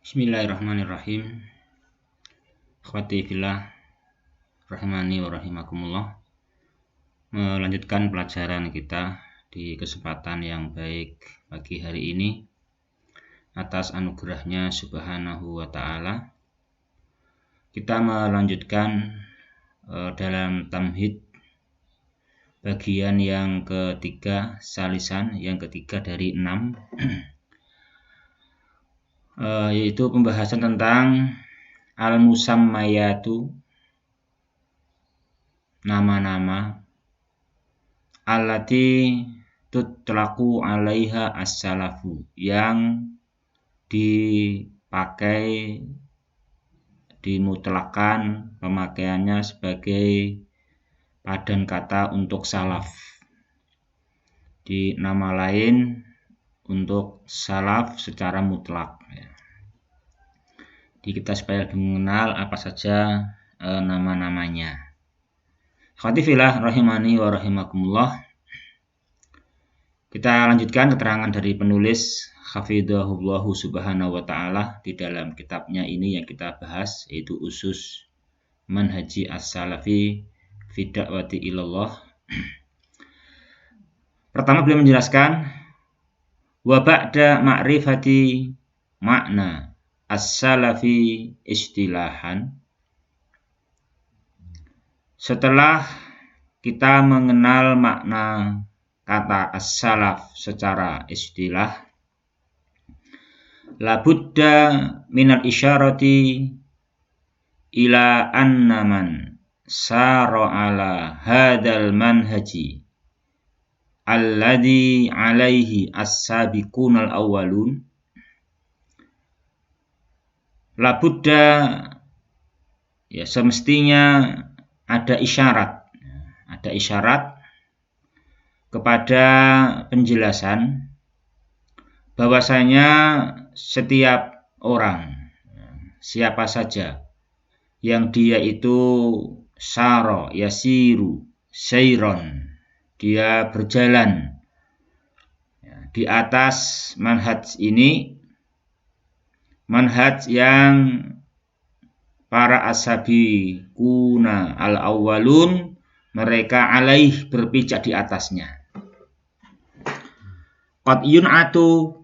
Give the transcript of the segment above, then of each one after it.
Bismillahirrahmanirrahim. Akhwati fillah rahimani wa rahimakumullah. Melanjutkan pelajaran kita di kesempatan yang baik pagi hari ini atas anugerahnya subhanahu wa ta'ala. Kita melanjutkan dalam tamhid bagian yang ketiga, salisan yang ketiga dari 6, yaitu pembahasan tentang al-musammayatu, nama-nama, allati tutlaqu 'alaiha as-salafu, yang dipakai, dimutlakan pemakaiannya sebagai padan kata untuk salaf. Di nama lain untuk salaf secara mutlak. Jadi kita supaya lebih mengenal apa saja nama-namanya. Akhwati fillah rahimani wa rahimakumullah. Kita lanjutkan keterangan dari penulis hafidhahullahu subhanahu wa ta'ala di dalam kitabnya ini yang kita bahas, yaitu Usus Manhaji As-Salafi fi Da'wati Ilallah. Pertama beliau menjelaskan wa ba'da ma'rifati makna as-salafi istilahan. Setelah kita mengenal makna kata as-salaf secara istilah, labudda minal isyarati ila anna man sara ala hadal manhaji alladhi alaihi as-sabiqunal awwalun. Labudda, ya semestinya ada isyarat kepada penjelasan bahwasanya setiap orang, siapa saja yang dia itu saro yasiru sairon, dia berjalan di atas manhaj ini, manhaj yang para ashabi kuna al-awwalun, mereka alaih berpijak di atasnya. Qad yun'atu,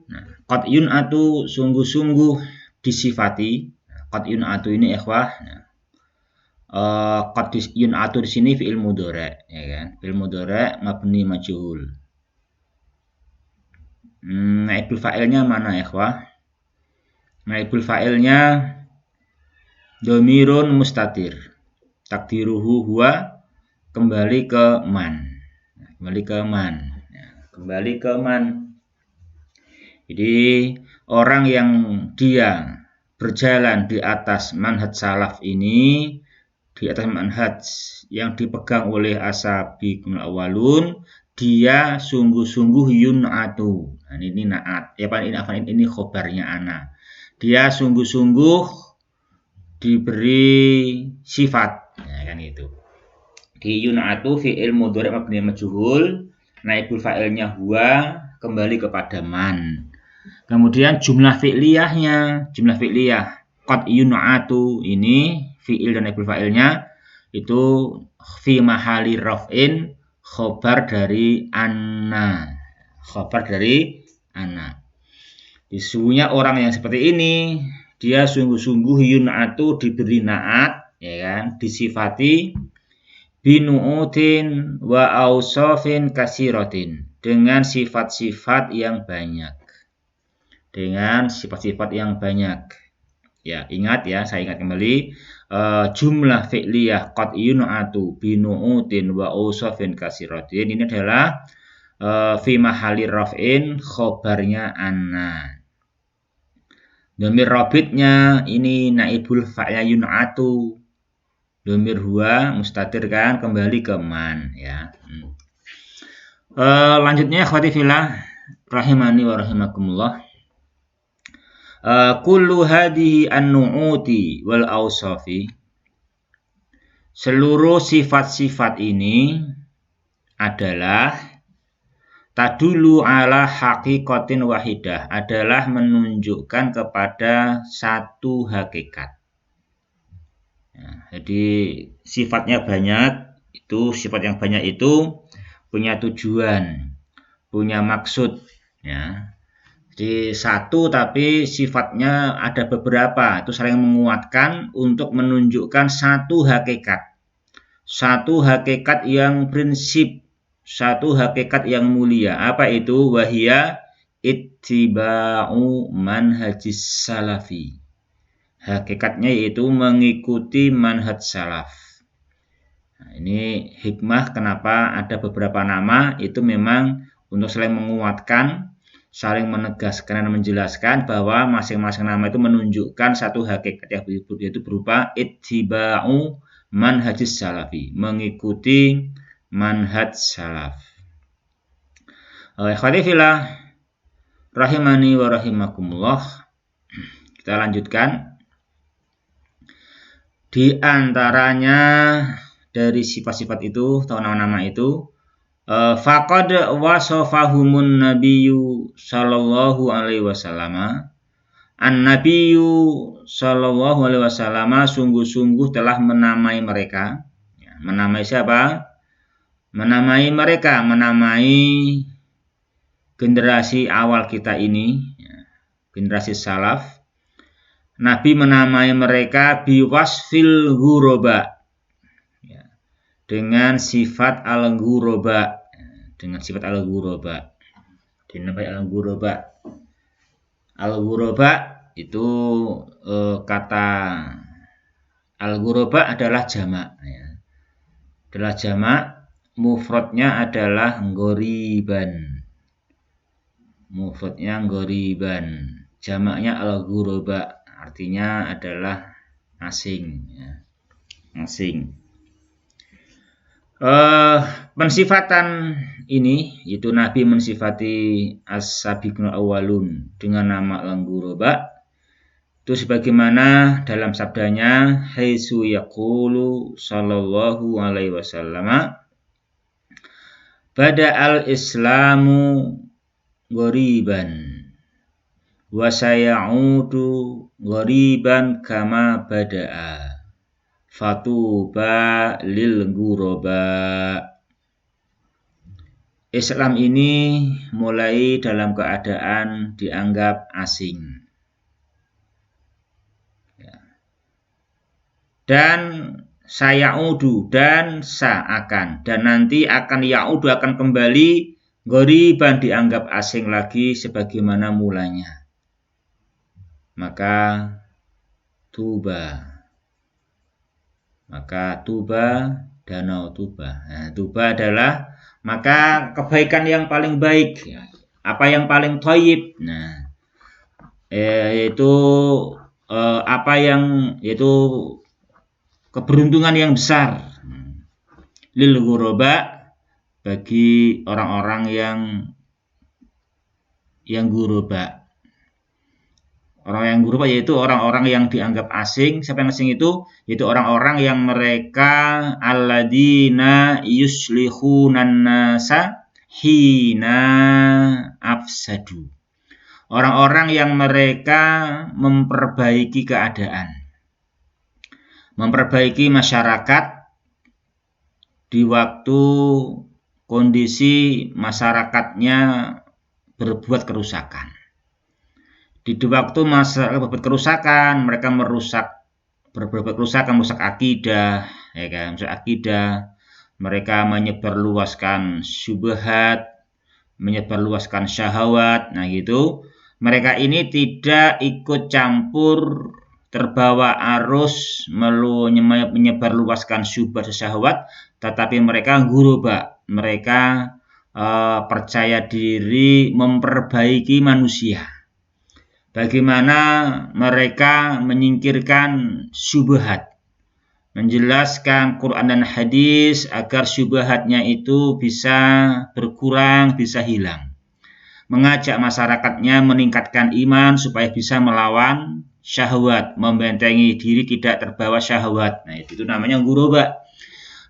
qad yun'atu sungguh-sungguh disifati. Qad yun'atu ini ikhwah, qad yun'atu di sini fi'il mudhari', ya kan? Fi'il mudhari' mabni majhul. Naibul fa'ilnya mana ikhwah? Naibul fa'ilnya domirun mustatir, takdiruhu huwa, kembali ke man, kembali ke man. Jadi orang yang dia berjalan di atas manhaj salaf ini, di atas manhaj yang dipegang oleh ashabiqul awwalun, dia sungguh-sungguh yun'atu. Nah, ini na'at, ini khobarnya ana. Dia sungguh-sungguh diberi sifat, ya kan itu. Di yun'atu fi'il mudhari' mabni majhul, naibul fa'ilnya huwa, kembali kepada man. Kemudian jumlah fi'liyah, qad yun'atu ini fi'il dan naibul fa'ilnya itu fi mahali raf'in, khobar dari anna. Sesungguhnya orang yang seperti ini, dia sungguh-sungguh yun'atu, diberi na'at, ya kan, disifati binu'utin wa awsafin kasiratin, dengan sifat-sifat yang banyak. Ya, ingat ya, saya ingat kembali, jumlah fi'liyah qad yun'atu binu'utin wa awsafin kasiratin ini adalah fi mahali raf'in, khobarnya anna. Domir robitnya ini naibul fa'ilnya yun'atu, domir huwa mustatir kan, kembali ke man, ya. Lanjutnya akhwati fillah rahimani wa rahimakumullah. Kullu hadhihi an-nu'uti wal awsafi, seluruh sifat-sifat ini adalah tadulu ala haqiqatin wahidah, adalah menunjukkan kepada satu hakikat. Jadi sifatnya banyak, sifat yang banyak itu punya tujuan, punya maksud, ya. Jadi satu tapi sifatnya ada beberapa, itu saling menguatkan untuk menunjukkan satu hakikat yang prinsip, satu hakikat yang mulia. Apa itu? Wahia ittiba'u manhajis salafi. Hakikatnya yaitu mengikuti manhaj salaf. Nah, ini hikmah kenapa ada beberapa nama, itu memang untuk saling menguatkan, saling menegaskan dan menjelaskan bahwa masing-masing nama itu menunjukkan satu hakikat, yaitu berupa ittiba'u manhajis salafi, mengikuti manhaj salaf. Ikhwati fillah rahimani wa rahimakumullah. Kita lanjutkan. Di antaranya dari sifat-sifat itu atau nama-nama itu, faqad wasafahumun nabiyyu sallallahu alaihi wasallam. An-nabiyyu sallallahu alaihi wasallam sungguh-sungguh telah menamai mereka. Menamai siapa? Menamai mereka, menamai generasi awal kita ini, generasi salaf. Nabi menamai mereka biwasfil ghuraba, dengan sifat al-ghuraba, dinamai al-ghuraba. Al-ghuraba itu kata al-ghuraba adalah jamak, adalah jamak, mufradnya adalah ghoriban, jamaknya al-ghuraba, artinya adalah asing, asing. Pensifatan ini, yaitu Nabi mensifati as-sabiqun awwalun dengan nama al-ghuraba, itu sebagaimana dalam sabdanya, haitsu yaqulu sallallahu alaihi wasallam, bada al-islamu ghoriban wa sayaudu ghoriban kama bada'a fatuba lil ghuraba. Islam ini mulai dalam keadaan dianggap asing, dan sayaudu, dan akan, dan nanti akan yaudu, akan kembali, ghoriban, dianggap asing lagi sebagaimana mulanya. Maka tuba, danau tuba. Nah, tuba adalah maka kebaikan yang paling baik, apa yang paling thayyib. Nah, yaitu yaitu keberuntungan yang besar lil ghuraba, bagi orang-orang yang ghuraba. Orang yang ghuraba yaitu orang-orang yang dianggap asing. Siapa yang asing itu? Yaitu orang-orang yang mereka alladzina yuslihunan nasa hina afsadu. Orang-orang yang mereka memperbaiki keadaan, memperbaiki masyarakat di waktu kondisi masyarakatnya berbuat kerusakan. Di waktu masyarakat berbuat kerusakan, mereka berbuat kerusakan, merusak akidah, ya kan? Merusak akidah. Mereka menyebarluaskan syubhat, menyebarluaskan syahwat. Nah, gitu. Mereka ini tidak ikut campur, terbawa arus, menyebarluaskan syubhat syahwat, tetapi mereka ghuraba. Mereka percaya diri memperbaiki manusia. Bagaimana mereka menyingkirkan syubhat, menjelaskan Quran dan hadis agar syubhatnya itu bisa berkurang, bisa hilang. Mengajak masyarakatnya meningkatkan iman supaya bisa melawan syahwat, membentengi diri tidak terbawa syahwat. Nah, itu namanya ghuraba.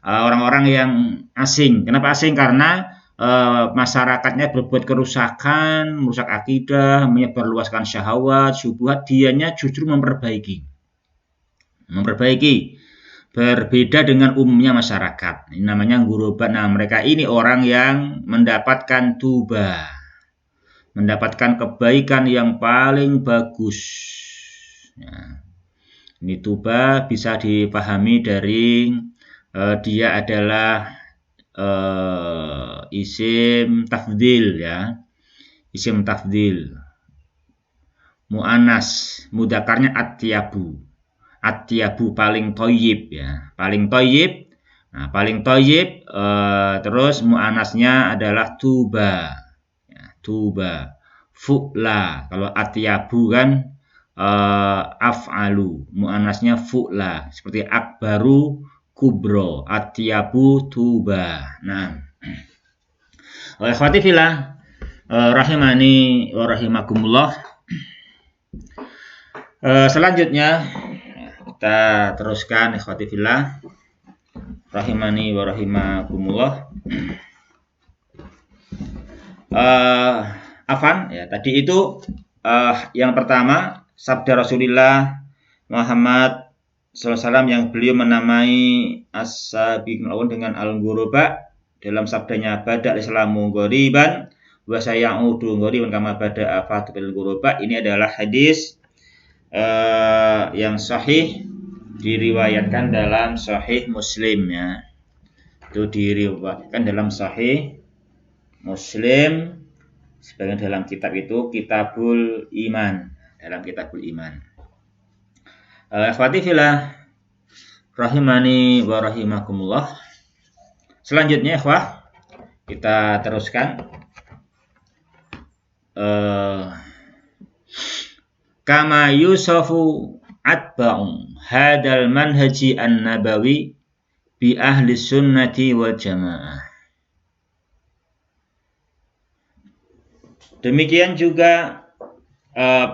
Orang-orang yang asing. Kenapa asing? Karena masyarakatnya berbuat kerusakan, merusak akidah, menyebarluaskan syahwat, syubhat, dianya justru memperbaiki. Berbeda dengan umumnya masyarakat. Ini namanya ghuraba. Nah, mereka ini orang yang mendapatkan tuba, mendapatkan kebaikan yang paling bagus. Ya. Ini tuba bisa dipahami dari dia adalah isim tafdil, ya, isim tafdil, mu'anas, mudzakarnya atyabu paling thayyib, ya, paling thayyib. Nah, paling thayyib, terus mu'anasnya adalah tuba, ya, tuba, fu'la. Kalau atyabu kan af'alu, mu'anasnya fu'la, seperti akbaru, kubro, atyabu, tuba. Nah, ikhwati fillah, rahimani wa rahimakumullah. Selanjutnya kita teruskan, ikhwati fillah, rahimani wa rahimakumullah. Afan, ya, tadi itu yang pertama sabda Rasulullah Muhammad SAW yang beliau menamai as-sabiqun awwal dengan al-ghuraba dalam sabdanya bada al-islamu ghoriban wa sayaudu ghoriban kama bada afatul ghuraba. Ini adalah hadis yang sahih, diriwayatkan dalam sahih Muslim, ya. Itu diriwayatkan dalam sahih Muslim, sebagian dalam kitab itu Kitabul Iman, dalam Kitabul Iman. Ikhwati fillah, rahimani wa rahimakumullah. Selanjutnya, ikhwah, kita teruskan. Kama yusafu atba'u hadal manhaji an-nabawi bi ahli sunnati wal jamaah. Demikian juga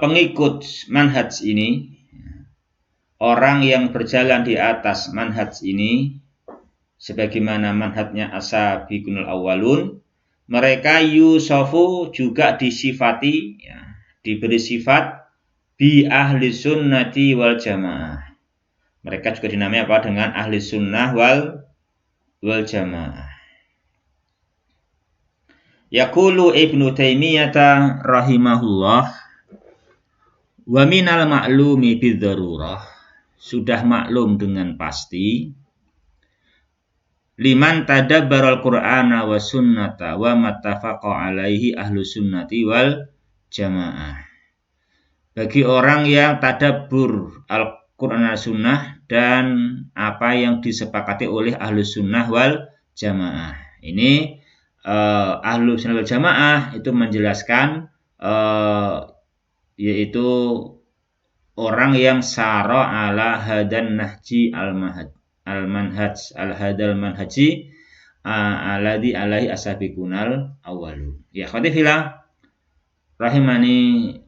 pengikut manhaj ini, orang yang berjalan di atas manhaj ini, sebagaimana manhajnya as-sabiqunul awwalun, mereka yusafu juga disifati, ya, diberi sifat bi ahli sunnati wal jamaah. Mereka juga dinamai apa? Dengan ahli sunnah wal jamaah. Yaqulu Ibnu Taimiyah rahimahullah, wa minal ma'lumi bidzarurah, sudah maklum dengan pasti, liman tadabbaral qur'ana wa sunnata wa mattafaqa alaihi ahlu sunnati wal jamaah, bagi orang yang tadabbur Al-Qur'an dan sunnah dan apa yang disepakati oleh ahlu sunnah wal jamaah. Ini ahlu sunnah wal jamaah itu menjelaskan yaitu orang yang sara ala hadan nahji al-manhaj al-hadal manhaji alladhi alaihi asabiqunal awwalu. Ya, khati fillah, rahimani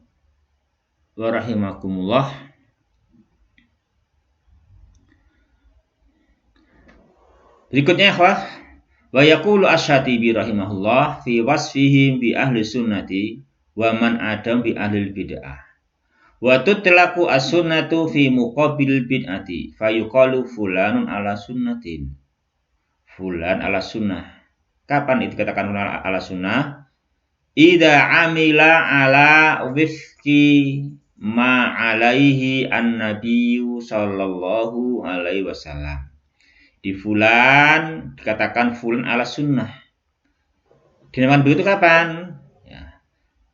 wa rahimakumullah. Berikutnya, ikhwah, wa yaqulu asy-Syatibi rahimahullah fi wasfihim bi ahli sunnati wa man adam bi ahli bid'ah. Wa tutlaqu as-sunnatu fi muqabil bid'ati fa yuqalu fulanun ala sunnatin. Fulan ala sunnah. Kapan itu dikatakan fulan ala sunnah? Idza amila ala wifqi ma alaihi an-nabiyyu sallallahu alaihi wasallam. Di fulan dikatakan fulan ala sunnah. Dinamakan begitu kapan?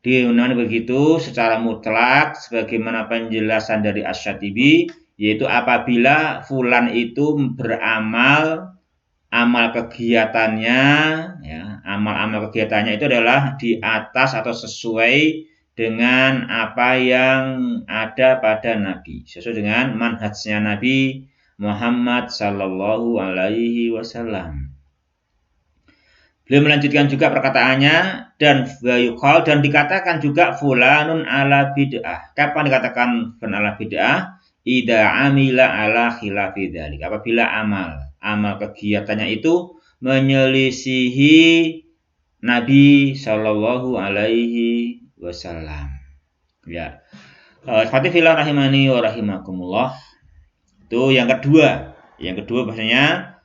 Dinamakan begitu secara mutlak sebagaimana penjelasan dari Asy-Syatibi, yaitu apabila fulan itu beramal, amal kegiatannya, ya, amal kegiatannya itu adalah di atas atau sesuai dengan apa yang ada pada Nabi, sesuai dengan manhajnya Nabi Muhammad sallallahu alaihi wasallam. Beliau melanjutkan juga perkataannya, dan yuqal, dan dikatakan juga fulanun ala bid'ah. Kapan dikatakan fulan ala bid'ah? Idza amila ala khilafi dzalik. Apabila amal kegiatannya itu menyelisihi Nabi Shallallahu Alaihi Wasallam. Ya, ikhwati fillah rahimani wa rahimakumullah. Itu yang kedua. Yang kedua bahasanya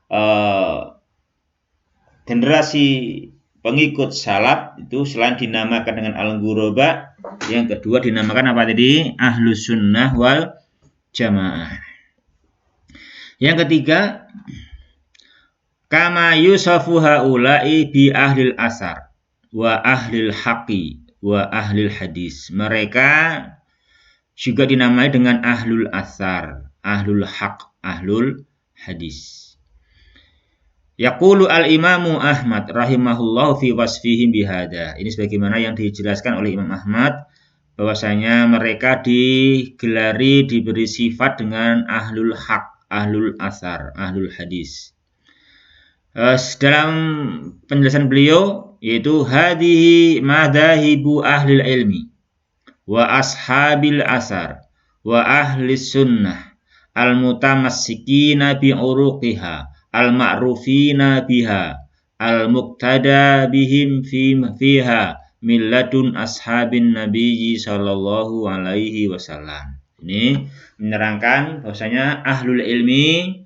generasi pengikut salaf itu selain dinamakan dengan al-ghuraba, yang kedua dinamakan apa tadi? Ahlus sunnah wal jamaah. Yang ketiga, kama yusafu haula'i bi ahlil asar wa ahlil haqi wa ahlil hadis. Mereka juga dinamai dengan ahlul asar, ahlul haq, ahlul hadis. Yaqulu al-Imamu Ahmad rahimahullah fi wasfihim bihada. Ini sebagaimana yang dijelaskan oleh Imam Ahmad bahwasanya mereka digelari, diberi sifat dengan ahlul haq, ahlul asar, ahlul hadis. Dalam penjelasan beliau yaitu hadhihi madhahibu ahlil ilmi wa ashabil asar wa ahli sunnah al-mutamassikina bi uruqiha al-ma'rufina biha al-muqtada bihim fiha milladun ashabin nabiyyi sallallahu alaihi wasallam. Ini menerangkan bahwasanya ahlul ilmi,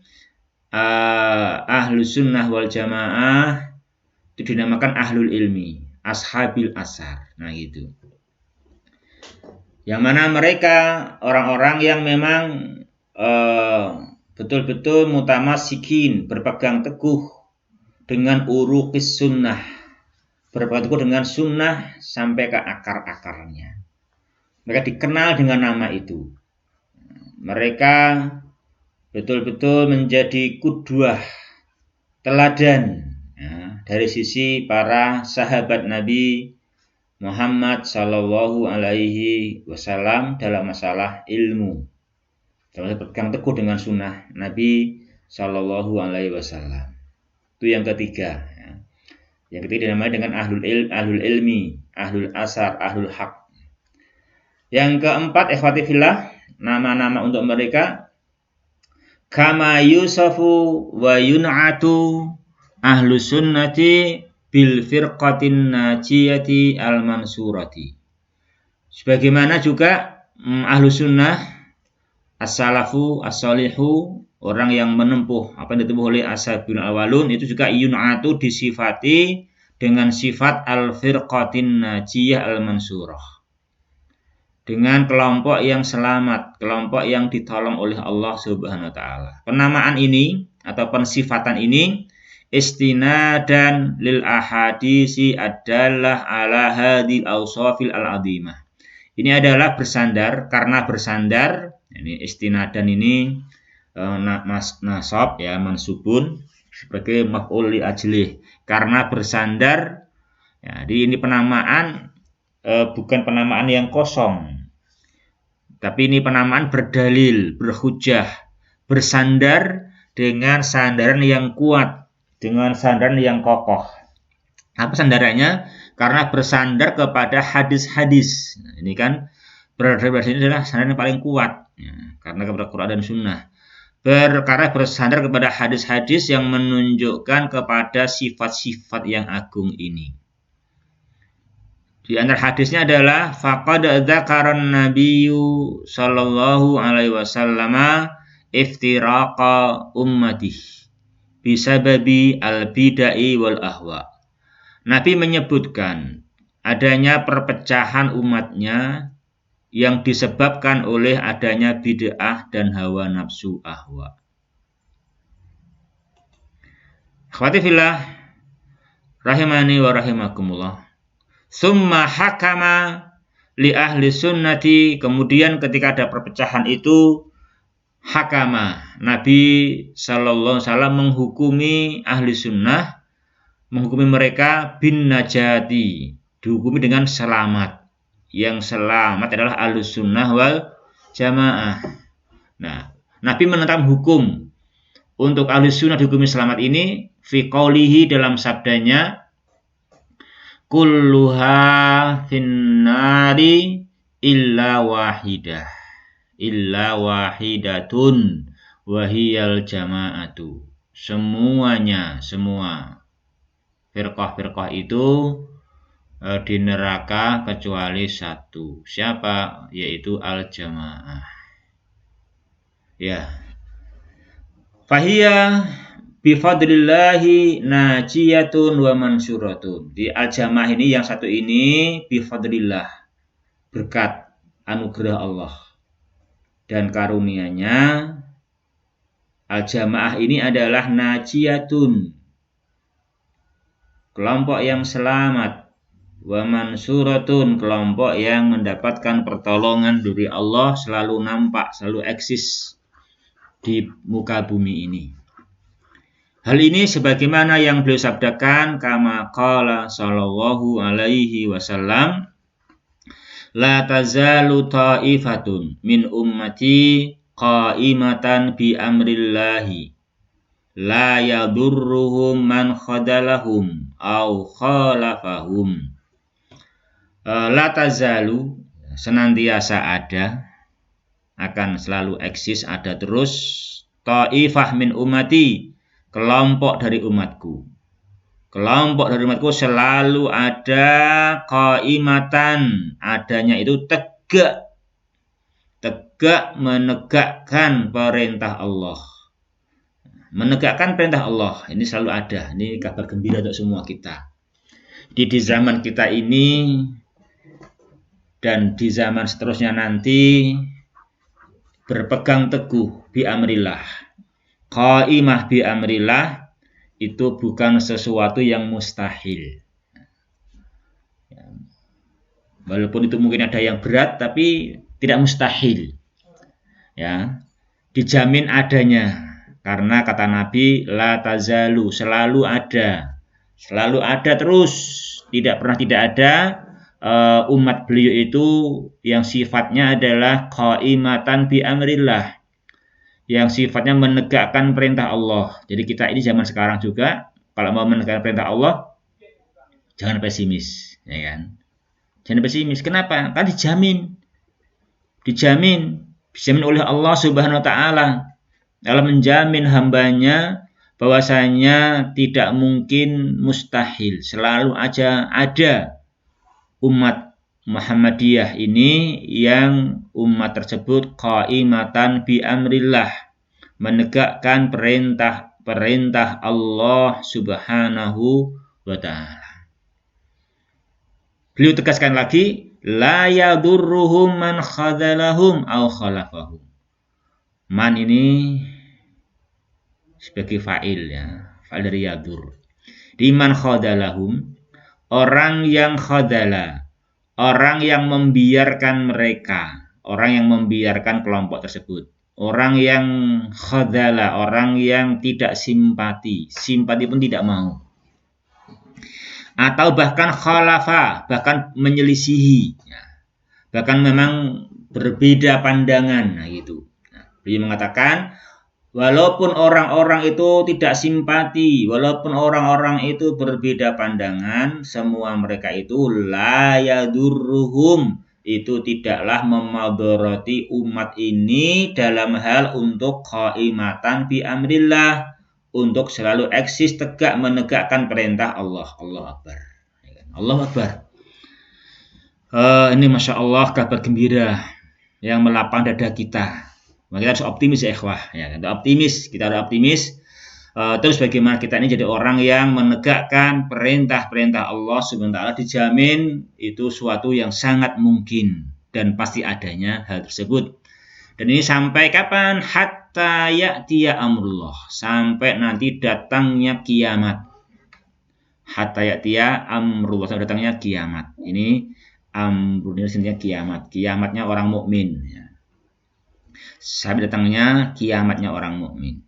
ahlus sunnah wal jamaah itu dinamakan ahlul ilmi, ashabil asar. Nah gitu. Yang mana mereka orang-orang yang memang betul-betul mutamassikin, berpegang teguh dengan uruqis sunnah, berpegang teguh dengan sunnah sampai ke akar-akarnya. Mereka dikenal dengan nama itu. Mereka betul-betul menjadi qudwah, teladan ya, dari sisi para sahabat Nabi Muhammad Sallallahu Alaihi Wasallam dalam masalah ilmu. Berpegang teguh dengan sunnah Nabi Shallallahu Alaihi Wasallam. Itu yang ketiga. Yang ketiga dinamai dengan ahlul ilmi, ahlul asar, ahlul haq. Yang keempat, ikhwati fillah, nama-nama untuk mereka kama yusafu wa yun'atu ahlus sunnati bil firqatin najiyati al mansurati. Sebagaimana juga ahlus sunnah, as-salafu, as-salihu, orang yang menempuh apa yang ditempuh oleh ashabul awalun, itu juga yun'atu disifati dengan sifat al-firqatin najiyah al-mansurah, dengan kelompok yang selamat, kelompok yang ditolong oleh Allah Subhanahu wa taala. Penamaan ini atau pensifatan ini istinadan lil ahadisi adalah ala hadil awsafil al-azimah. Ini adalah bersandar, karena bersandar. Ini istinadan ini nasab ya, mansubun sebagai maf'ul li ajlih, karena bersandar ya. Jadi ini penamaan bukan penamaan yang kosong, tapi ini penamaan berdalil, berhujah, bersandar dengan sandaran yang kuat, dengan sandaran yang kokoh. Apa sandarannya? Karena bersandar kepada hadis-hadis. Nah, ini kan berdasar ini adalah sandaran yang paling kuat ya, karena kepada Quran dan Sunnah. Karena bersandar kepada hadis-hadis yang menunjukkan kepada sifat-sifat yang agung ini. Di antara hadisnya adalah faqad dzakaran nabiyyu sallallahu alaihi wasallam iftiraqa ummatihi bisababi al-bidai wal ahwa. Nabi menyebutkan adanya perpecahan umatnya yang disebabkan oleh adanya bid'ah dan hawa nafsu ahwa. Akhwati fillah rahimani wa rahimakumullah. Summa hakama li ahli sunnati, kemudian ketika ada perpecahan itu hakama, Nabi sallallahu alaihi wasallam menghukumi ahli sunnah, menghukumi mereka bin najati, dihukumi dengan selamat. Yang selamat adalah ahlus sunnah wal jamaah. Nah, Nabi menetapkan hukum untuk ahlus sunnah dihukumi selamat ini fi qaulihi, dalam sabdanya kulluha finnari illa wahidah, illa wahidatun wahiyal jama'atu. Semuanya, semua firqah itu di neraka kecuali satu. Siapa? Yaitu al-jamaah. Ya. Fahiya bifadlillahi najiyatun wa mansuratun. Di al-jamaah ini yang satu ini bifadlillah, berkat anugerah Allah dan karunia-Nya. Al-jamaah ini adalah najiyatun, kelompok yang selamat, wa mansuratun, kelompok yang mendapatkan pertolongan dari Allah, selalu nampak, selalu eksis di muka bumi ini. Hal ini sebagaimana yang beliau sabdakan, kama qala sallallahu alaihi wasallam, la tazalu ta'ifatun min ummati qa'imatan bi amrillahi la yadurruhum man khadalahum au khalafahum. La tazalu, senantiasa ada, akan selalu eksis, ada terus, ta'ifah min ummati, kelompok dari umatku. Kelompok dari umatku selalu ada, qaimatan, adanya itu tegak menegakkan perintah Allah. Menegakkan perintah Allah, ini selalu ada. Ini kabar gembira untuk semua kita. Di zaman kita ini dan di zaman seterusnya nanti, berpegang teguh bi amrillah. Qaimah bi amrillah itu bukan sesuatu yang mustahil. Walaupun itu mungkin ada yang berat, tapi tidak mustahil. Ya, dijamin adanya. Karena kata Nabi, la tazalu, selalu ada terus, tidak pernah tidak ada umat beliau itu yang sifatnya adalah qaimatan bi amrillah, yang sifatnya menegakkan perintah Allah. Jadi kita ini zaman sekarang juga, kalau mau menegakkan perintah Allah, jangan pesimis, ya kan? Jangan pesimis. Kenapa? Kan dijamin oleh Allah Subhanahu wa Ta'ala. Allah menjamin hambanya bahwasanya tidak mungkin mustahil, selalu aja ada umat Muhammadiyah ini yang umat tersebut qaimatan bi amrillah, menegakkan perintah Allah Subhanahu wa Ta'ala. Beliau tegaskan lagi, la yadurruhum man khadalahum au khalafahum. Man ini sebagai fa'il, ya, fa'il dari yadur. Di man khadalahum, orang yang khadala, orang yang membiarkan mereka, orang yang membiarkan kelompok tersebut. Orang yang khadala, orang yang tidak simpati pun tidak mau. Atau bahkan khalafa, bahkan menyelisihi, ya. Bahkan memang berbeda pandangan, nah gitu. Beliau mengatakan, walaupun orang-orang itu tidak simpati, walaupun orang-orang itu berbeda pandangan, semua mereka itu la yadurruhum, itu tidaklah memadharati umat ini dalam hal untuk qaimatan bi amrillah, untuk selalu eksis tegak menegakkan perintah Allah. Allah Akbar. Allah Akbar. Ini Masya Allah kabar gembira yang melapang dada kita. Kita harus optimis ya ikhwah. Ya, kita harus optimis. Terus bagaimana kita ini jadi orang yang menegakkan perintah-perintah Allah Subhanahu wa Ta'ala, dijamin itu suatu yang sangat mungkin dan pasti adanya hal tersebut. Dan ini sampai kapan? Hatta ya'tiya amrullah, sampai nanti datangnya kiamat. Hatta ya'tiya amrullah, sampai datangnya kiamat. Ini amrullah sendiri kiamat. Kiamatnya orang mukmin. Ya. Sampai datangnya kiamatnya orang mukmin.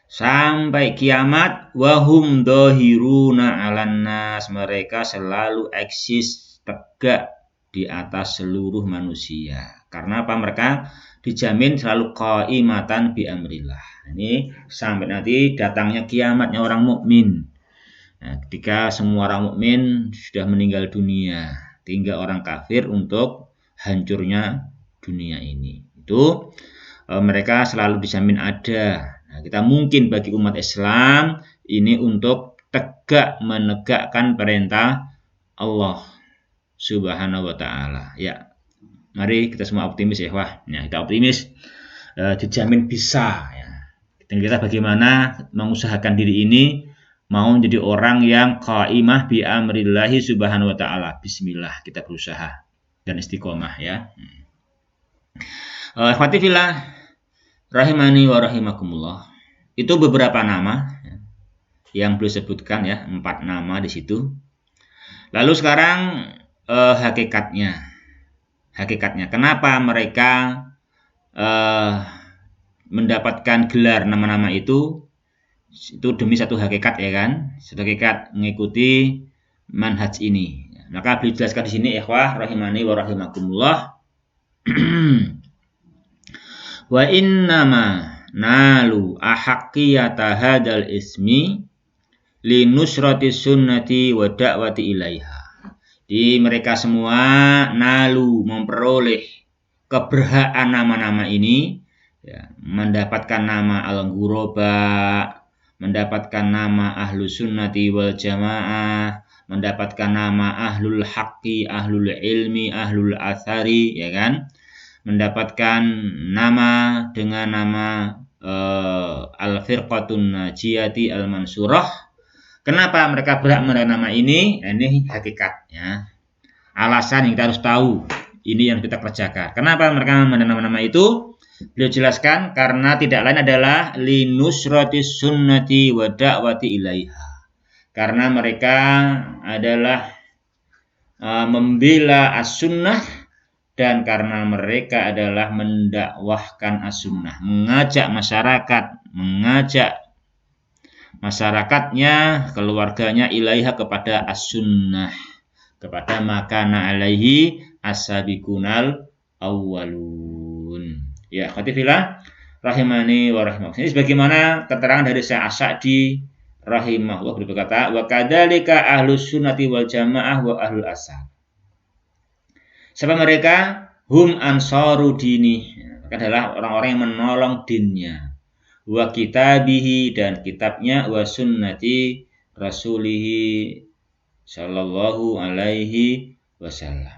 Sampai kiamat, wahum dohiruna 'alan nas, mereka selalu eksis tegak di atas seluruh manusia. Karena apa? Mereka dijamin selalu qaimatan bi amrillah. Ini sampai nanti datangnya kiamatnya orang mukmin. Nah, ketika semua orang mukmin sudah meninggal dunia, tinggal orang kafir untuk hancurnya dunia ini. Itu mereka selalu dijamin ada. Nah, kita mungkin bagi umat Islam ini untuk tegak menegakkan perintah Allah Subhanahu wa taala. Ya. Mari kita semua optimis ya, wah. Ya, kita optimis dijamin bisa ya. Dan kita bagaimana mengusahakan diri ini mau menjadi orang yang qaimah bi amrillahi subhanahu wa ta'ala. Bismillah, kita berusaha dan istiqomah ya. Ikhwati fillah rahimani wa rahimakumullah. Itu beberapa nama ya, yang beliau sebutkan ya, 4 nama di situ. Lalu sekarang hakikatnya. Kenapa mereka mendapatkan gelar nama-nama itu demi satu hakikat ya kan, satu hakikat mengikuti manhaj ini. Maka beliau jelaskan di sini ikhwah rahimani wa rahimakumullah. Wa innama nalu ahaqqiyata hadzal ismi li nusrati sunnati wa da'wati ilaiha. Di mereka semua nalu memperoleh keberhaan nama-nama ini ya, mendapatkan nama al-ghuraba, mendapatkan nama ahlu sunnati wal jamaah, mendapatkan nama ahlul haqqi, ahlul ilmi, ahlul athari, ya kan? Mendapatkan nama dengan nama al-firqatun najiyati al-mansurah. Kenapa mereka berhak menerima nama ini? Ini hakikatnya. Alasan yang kita harus tahu. Ini yang kita kerjakan. Kenapa mereka menerima nama itu? Beliau jelaskan karena tidak lain adalah linusrati sunnati wa da'wati ilaiha. Karena mereka adalah membela as-sunnah dan karena mereka adalah mendakwahkan as-sunnah, mengajak masyarakatnya, keluarganya ilaiha kepada as-sunnah, kepada makana alaihi as-sabiqunal awwalun. Ya, khatifillah rahimani wa rahimakumullah. Ini sebagaimana keterangan dari Syekh As-Sa'di rahimahullah berkata, wa kadzalika ahlus sunnati wal jamaah wa ahlul asar. Siapa mereka? Hum ansaru dini. Mereka adalah orang-orang yang menolong dinnya. Wa kitabihi dan kitabnya, wa sunnati rasulihi sallallahu alaihi wasallam.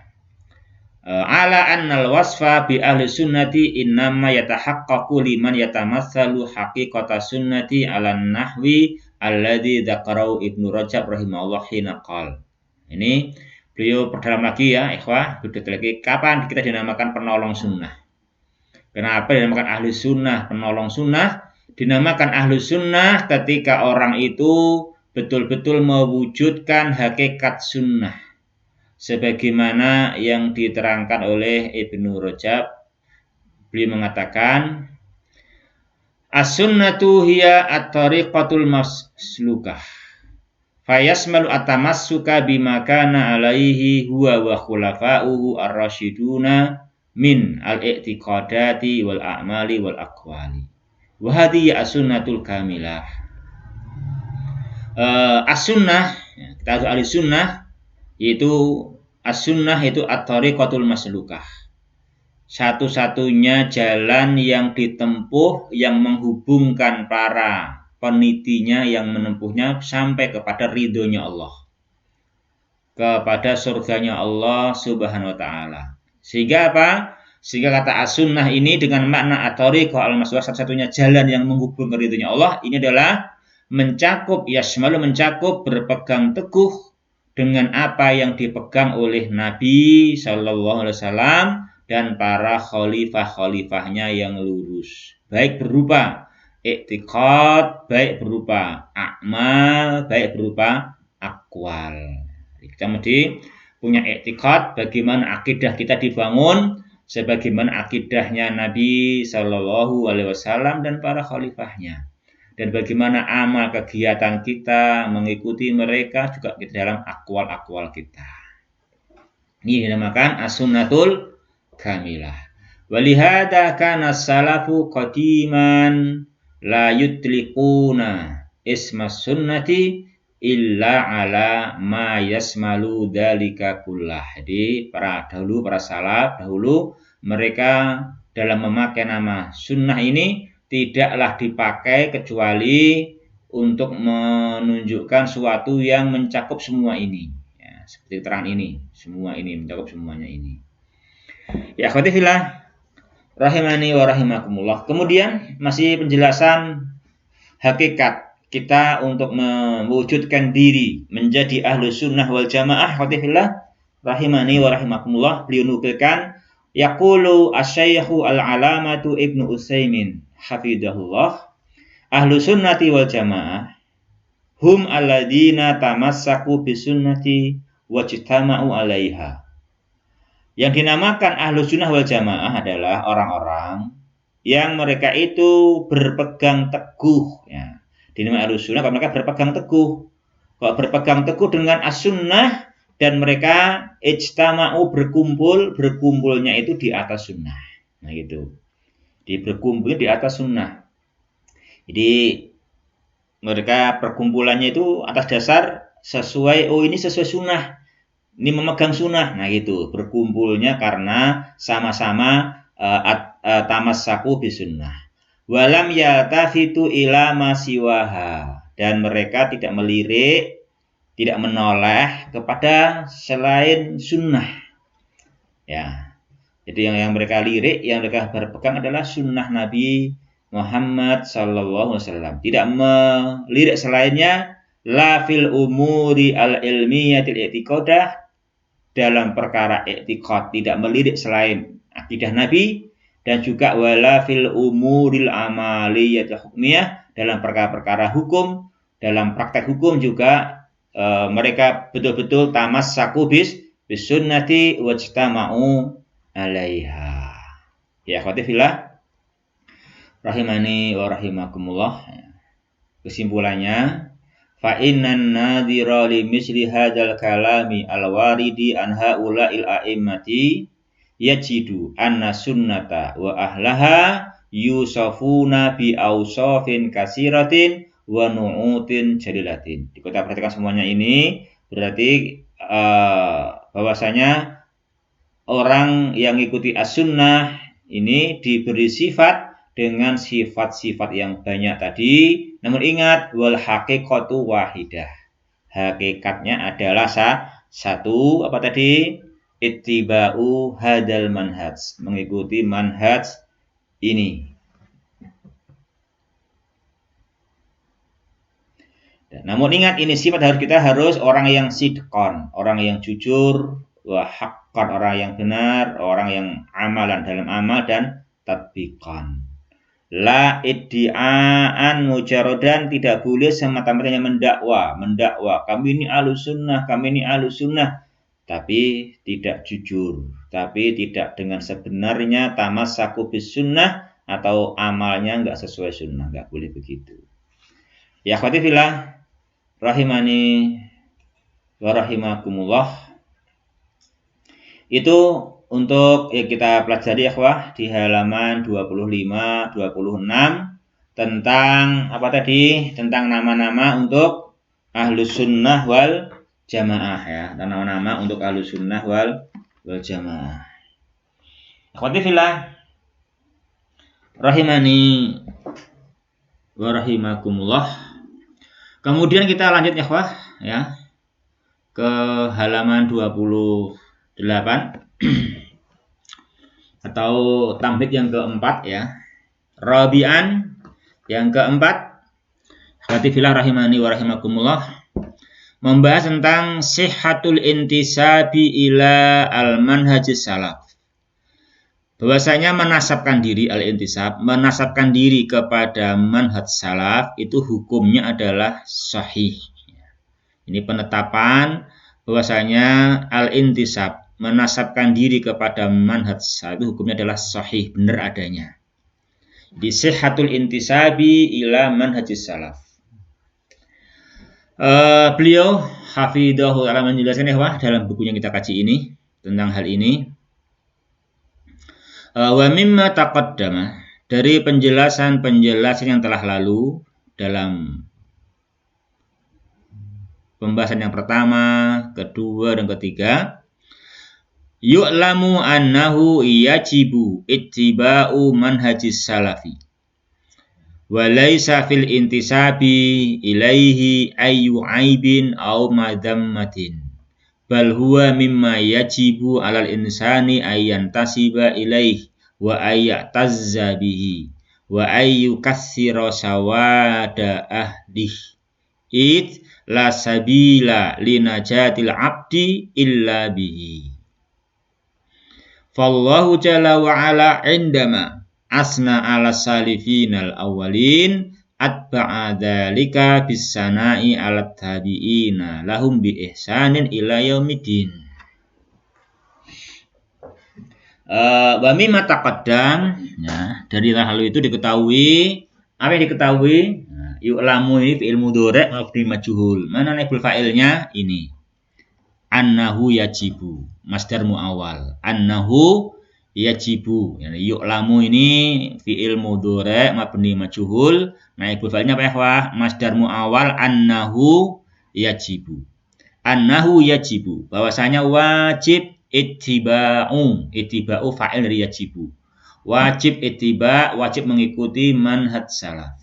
Ala annal wasfa bi ahli sunnati innama yatahaqqaqu liman yatamatsalu haqiqata sunnati ala nahwi alladzi dzakarahu Ibnu Rajab rahimahullah hina qala. Ini beliau perdalam lagi ya ikhwah, detail lagi kapan kita dinamakan penolong sunnah. Kenapa dinamakan ahli sunnah, penolong sunnah? Dinamakan ahli sunnah ketika orang itu betul-betul mewujudkan hakikat sunnah. Sebagaimana yang diterangkan oleh Ibnu Rajab, beliau mengatakan as-sunnatu hiya at-tariqatul maslukah fayasmalu atamassuka bima kana alaihi huwa wa khulafa'uhu ar-rasyiduna min al-i'tiqadati wal a'mali wal aqwali wa hadhihi as-sunnatul kamilah. As-sunnah, kita harus ahli sunnah, yaitu as-sunnah itu at-tariqatul maslukah, satu-satunya jalan yang ditempuh yang menghubungkan para penitinya yang menempuhnya sampai kepada ridhonya Allah, kepada surganya Allah subhanahu wa ta'ala. Sehingga apa? Sehingga kata as-sunnah ini dengan makna at-tariqah al-maslukah, satu-satunya jalan yang menghubungkan ridhonya Allah, ini adalah mencakup, yasmalu mencakup, berpegang teguh dengan apa yang dipegang oleh Nabi Shallallahu Alaihi Wasallam dan para khalifah-khalifahnya yang lurus, baik berupa i'tiqad, baik berupa a'mal, baik berupa aqwal. Kita mesti punya i'tiqad, bagaimana akidah kita dibangun sebagaimana akidahnya Nabi Shallallahu Alaihi Wasallam dan para khalifahnya. Dan bagaimana amal kegiatan kita mengikuti mereka juga di dalam akwal-akwal kita. Ini dinamakan as-sunnatul kamilah. Walihada kana salafu qadiman la yutliquna isma sunnati illa ala ma yasmalu dzalika kullah. Jadi para salaf dahulu mereka dalam memakai nama sunnah ini tidaklah dipakai kecuali untuk menunjukkan suatu yang mencakup semua ini. Ya, seperti terang ini, semua ini mencakup semuanya ini. Ya, akhwati fillah rahimani wa rahimakumullah. Kemudian masih penjelasan hakikat kita untuk mewujudkan diri menjadi ahlu sunnah wal jamaah. Akhwati fillah rahimani wa rahimakumullah. Beliau nukilkan yaqulu asy-syaikhu al-alamatu Ibnu Utsaimin hafidahullah, ahlu sunnati wal jamaah hum alladzina tamassaku bisunnati wajtama'u 'alaiha. Yang dinamakan ahlu sunnah wal jamaah adalah orang-orang yang mereka itu berpegang teguh. Ya. Dinamakan ahlu sunnah kalau mereka berpegang teguh. Kalau berpegang teguh dengan as-sunnah dan mereka ijtama'u berkumpulnya itu di atas sunnah. Nah gitu. Berkumpulnya di atas sunnah. Jadi mereka perkumpulannya itu atas dasar sesuai, ini sesuai sunnah. Ini memegang sunnah, nah gitu, berkumpulnya karena sama-sama tamassaku bisunnah. Walam yaltafitu ila masiwaha, dan mereka tidak melirik, tidak menoleh kepada selain sunnah. Ya, jadi yang mereka lirik, yang mereka berpegang adalah sunnah Nabi Muhammad sallallahu alaihi wasallam. Tidak melirik selainnya, la fil umuri al-ilmiyatil i'tiqadah, dalam perkara i'tiqad tidak melirik selain akidah Nabi, dan juga wala fil umuril amaliyatil hukmiyah, dalam perkara-perkara hukum, dalam praktek hukum juga mereka betul-betul tamassaku bisunnati wajtama'u 'alaiha. Ya akhwati fillah rahimani wa rahimakumullah. Kesimpulannya, fa innan nadhira li misli hadzal kalami al-waridi an haula'il a'immati yajidu anna sunnata wa ahlaha yusafuna bi awsafin kasiratin wa nu'utin jalilatin. Kita perhatikan semuanya ini, berarti bahwasanya orang yang ikuti as-sunnah ini diberi sifat dengan sifat-sifat yang banyak tadi. Namun ingat, wal haqiqatu wahidah. Hakikatnya adalah satu, apa tadi? Ittiba'u hadal manhaj, mengikuti manhaj ini. Namun ingat, ini sifat kita harus orang yang sidqon, orang yang jujur, wa haqqan, orang yang benar, orang yang amalan dalam amal dan tatbiqan. La iddi'aan mujarradan, tidak boleh semata-mata mendakwa kami ini ahlus sunnah, tapi tidak jujur, tapi tidak dengan sebenarnya tamassaku bis sunnah, atau amalnya enggak sesuai sunnah, enggak boleh begitu. Ya akhwati fillah rahimani wa rahimakumullah. Itu untuk kita pelajari akhwah di halaman 25, 26 tentang apa tadi? Tentang nama-nama untuk ahlus sunnah wal jamaah, ya. Nama-nama untuk ahlus sunnah wal jamaah. Akhwati fillah rahimani wa rahimakumullah. Kemudian kita lanjut ya akhwah, ya, ke halaman 28 atau tamhid yang keempat, ya. Rabi'an yang keempat, akhwati fillah rahimani wa rahimakumullah, membahas tentang sihhatul intisabi ila al-manhajis salaf. Bahwasanya menasabkan diri, al-intisab, menasabkan diri kepada manhaj salaf itu hukumnya adalah sahih. Ini penetapan bahwasanya al-intisab, menasabkan diri kepada manhaj salaf itu hukumnya adalah sahih, benar adanya. Di sihhatul intisabi ila manhajis salaf. Beliau hafidhahu ta'ala menjelaskan ya dalam bukunya kita kaji ini tentang hal ini. Wa mimma taqaddama, dari penjelasan-penjelasan yang telah lalu dalam pembahasan yang pertama, kedua, dan ketiga, yu'lamu annahu yajibu ittiba'u manhajis salafi. wa laisa fil intisabi ilaihi ayyu aibin aw madammatin bal huwa mimma yajibu 'alal insani ayyan tasiba ilaihi wa ayyatazza bihi wa ayyukassira sawada ahdih id la sabila linajatil abdi illa bihi. Fallahu jalla wa ala indama asna ala salifinal awwalin atba'a dzalika bisana'i ala tabi'ina lahum bi ihsanin ila yaumiddin. Wa mimma taqaddam, ya, dari hal itu diketahui, apa yang diketahui? Yu'lamu ini fi'il mudhari' mabni majhul. Mana naibul fa'ilnya? Ini. Annahu yajibu, masdar muawwal. Annahu yajibu. Yani yu'lamu ini fi'il mudhari' mabni majhul. Naibul fa'ilnya apa ya? Masdar muawwal annahu yajibu. Annahu yajibu, bahwasanya wajib ittiba'u. Ittiba'u fa'il dari yajibu. Wajib ittiba', wajib mengikuti manhaj salaf.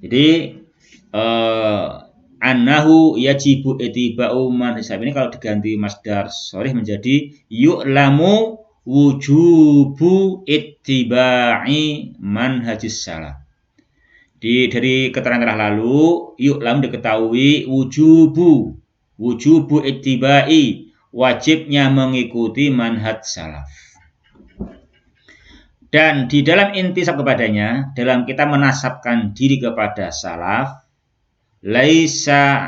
Jadi annahu yajibu ittiba'u manhaj salaf ini kalau diganti masdar sharih menjadi yu'lamu wujubu ittiba'i manhajis salaf. Dari keterangan lalu yu'lam diketahui wujubu ittiba'i, wajibnya mengikuti manhaj salaf. Dan di dalam intisab kepadanya, dalam kita menasabkan diri kepada salaf, laisa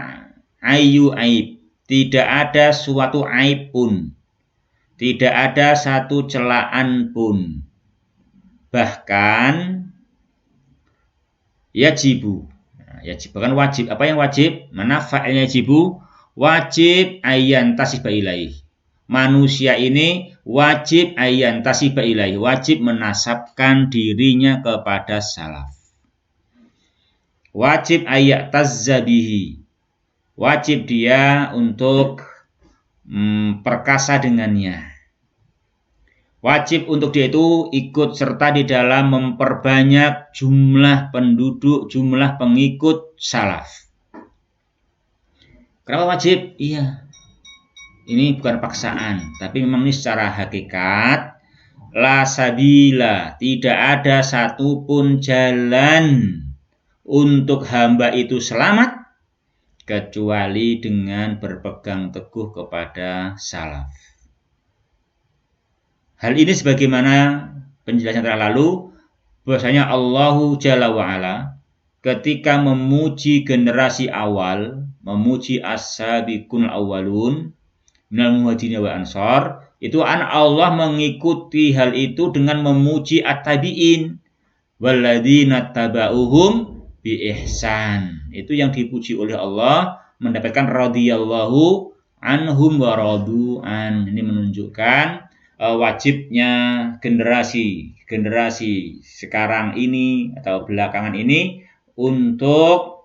ayyu aib, tidak ada suatu aib pun, tidak ada satu celaan pun. Bahkan yajibu, bahkan wajib. Apa yang wajib? Mana fa'ilnya yajibu? Wajib ayyan tasiba ilaih. Manusia ini wajib ayyan tasiba ilaih, wajib menasabkan dirinya kepada salaf. Wajib ayyatazza bihi, wajib dia untuk perkasa dengannya. Wajib untuk dia itu ikut serta di dalam memperbanyak jumlah penduduk, jumlah pengikut salaf. Kenapa wajib? Iya. Ini bukan paksaan, tapi memang ini secara hakikat la sabila, tidak ada satupun jalan untuk hamba itu selamat kecuali dengan berpegang teguh kepada salaf. Hal ini sebagaimana penjelasan terlalu, bahwasanya Allahu Jalla wa'ala ketika memuji generasi awal, memuji as-sabiqun awwalun minal muhajirin wa ansar, itu Allah mengikuti hal itu dengan memuji at-tabi'in walladzina taba'uhum bi ihsan. Itu yang dipuji oleh Allah, mendapatkan radhiyallahu anhum wa radu an. Ini menunjukkan wajibnya generasi sekarang ini atau belakangan ini untuk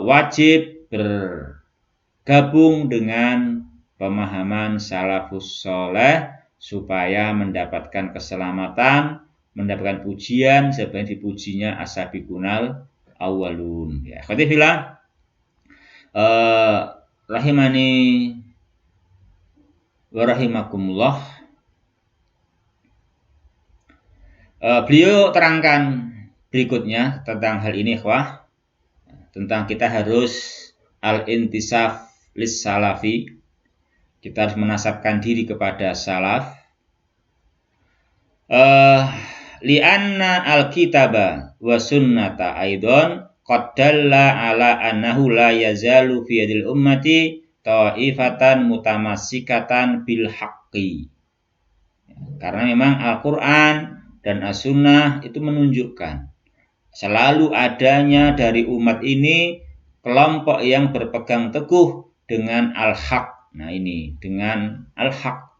wajib bergabung dengan pemahaman salafus saleh supaya mendapatkan keselamatan, mendapatkan pujian seperti dipujinya as-sabiqunal awwalun. Ya, khatifillah rahimani wa rahimakumullah. Beliau terangkan berikutnya tentang hal ini, ikhwah, tentang kita harus al-intisaf lis salafi, kita harus menasabkan diri kepada salaf. Li'anna al-kitaba wa sunnata aidon qad dalla ala annahu la yazalu fi yadil ummati ta'ifatan mutamassikatan bil haqqi. Karena memang Al-Qur'an dan As-Sunnah itu menunjukkan selalu adanya dari umat ini kelompok yang berpegang teguh dengan al-haq. Nah ini, dengan al-haq.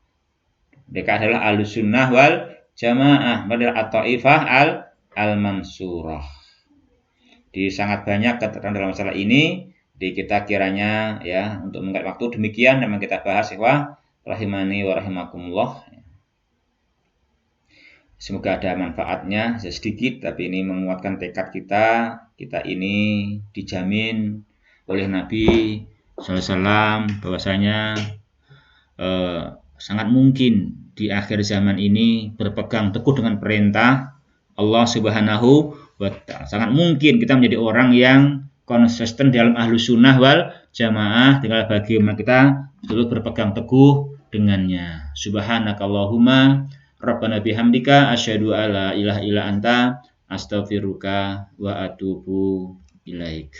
Mereka adalah Ahlussunnah wal Jamaah, adalah at-taifah al-mansurah. Di sangat banyak keterangan dalam masalah ini, di kita kiranya ya untuk mengingat waktu demikian yang kita bahas, ikhwah rahimani wa rahimakumullah. Semoga ada manfaatnya sedikit, tapi ini menguatkan tekad kita. Kita ini dijamin oleh Nabi SAW bahwasanya sangat mungkin di akhir zaman ini berpegang teguh dengan perintah Allah Subhanahu wa Ta'ala. Sangat mungkin kita menjadi orang yang konsisten dalam ahlus sunnah wal jamaah, tinggal bagaimana kita selalu berpegang teguh dengannya. Subhanakallahumma Rabbana bihamdika asyhadu alla ilaha illa anta astaghfiruka wa atubu ilaik.